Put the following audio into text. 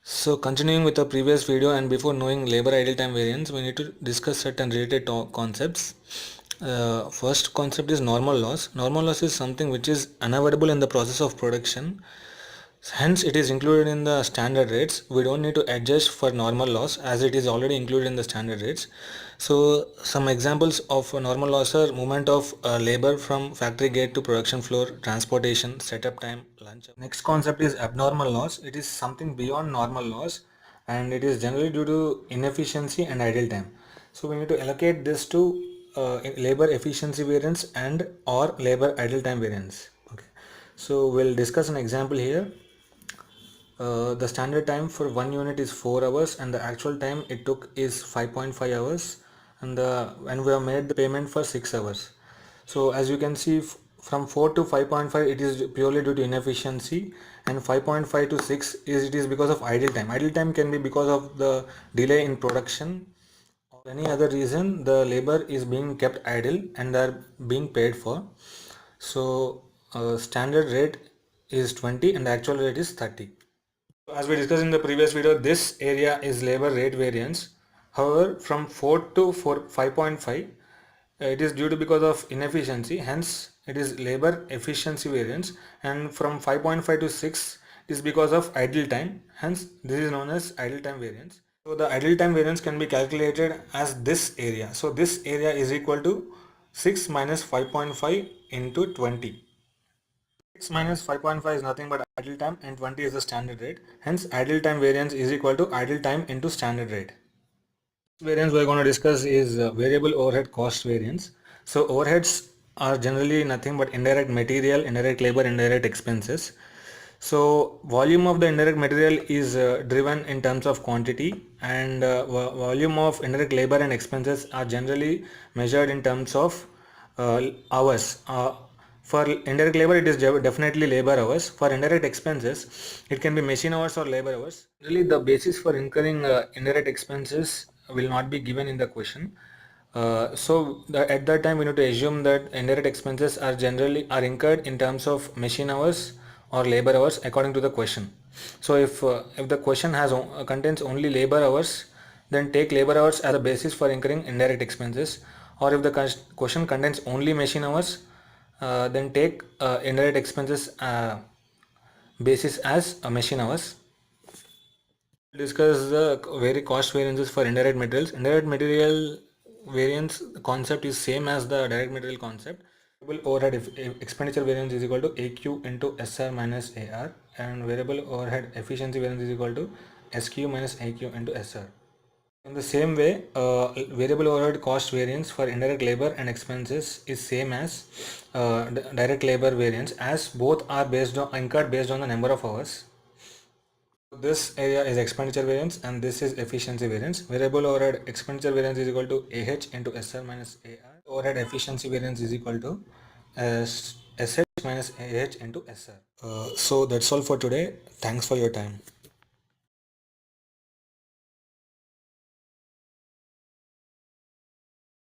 So continuing with the previous video, and before knowing labor idle time variance, we need to discuss certain related concepts. First concept is normal loss. Normal loss is something which is unavoidable in the process of production. Hence, it is included in the standard rates. We don't need to adjust for normal loss as it is already included in the standard rates. So, some examples of a normal loss are movement of labor from factory gate to production floor, transportation, setup time, lunch. Next concept is abnormal loss. It is something beyond normal loss, and it is generally due to inefficiency and idle time. So, we need to allocate this to labor efficiency variance and or labor idle time variance. Okay. So, we'll discuss an example here. The standard time for one unit is 4 hours and the actual time it took is 5.5 hours, and we have made the payment for 6 hours. So as you can see, from 4 to 5.5 it is purely due to inefficiency, and 5.5 to 6 is because of idle time. Idle time can be because of the delay in production or any other reason the labor is being kept idle and they are being paid for. So standard rate is 20 and the actual rate is 30. As we discussed in the previous video, this area is labor rate variance. However, from 4 to 5.5, it is due to because of inefficiency. Hence, it is labor efficiency variance. And from 5.5 to 6 is because of idle time. Hence, this is known as idle time variance. So the idle time variance can be calculated as this area. So this area is equal to 6 minus 5.5 into 20. 6 minus 5.5 is nothing but idle time, and 20 is the standard rate. Hence, idle time variance is equal to idle time into standard rate. Variance we are going to discuss is variable overhead cost variance. So overheads are generally nothing but indirect material, indirect labor, indirect expenses. So volume of the indirect material is driven in terms of quantity, and volume of indirect labor and expenses are generally measured in terms of hours. For indirect labor, it is definitely labor hours. For indirect expenses, it can be machine hours or labor hours. Really, the basis for incurring indirect expenses will not be given in the question. At that time we need to assume that indirect expenses are incurred in terms of machine hours or labor hours according to the question. So if the question contains only labor hours, then take labor hours as a basis for incurring indirect expenses. Or if the question contains only machine hours, then take indirect expenses basis as machine hours. Discuss the cost variances for indirect materials. Indirect material variance concept is same as the direct material concept. Variable overhead expenditure variance is equal to AQ into SR minus AR, and variable overhead efficiency variance is equal to SQ minus AQ into SR. In the same way, variable overhead cost variance for indirect labor and expenses is same as direct labor variance, as both are incurred based on the number of hours. This area is expenditure variance and this is efficiency variance. Variable overhead expenditure variance is equal to AH into SR minus AR. Overhead efficiency variance is equal to SH minus AH into SR. So that's all for today. Thanks for your time.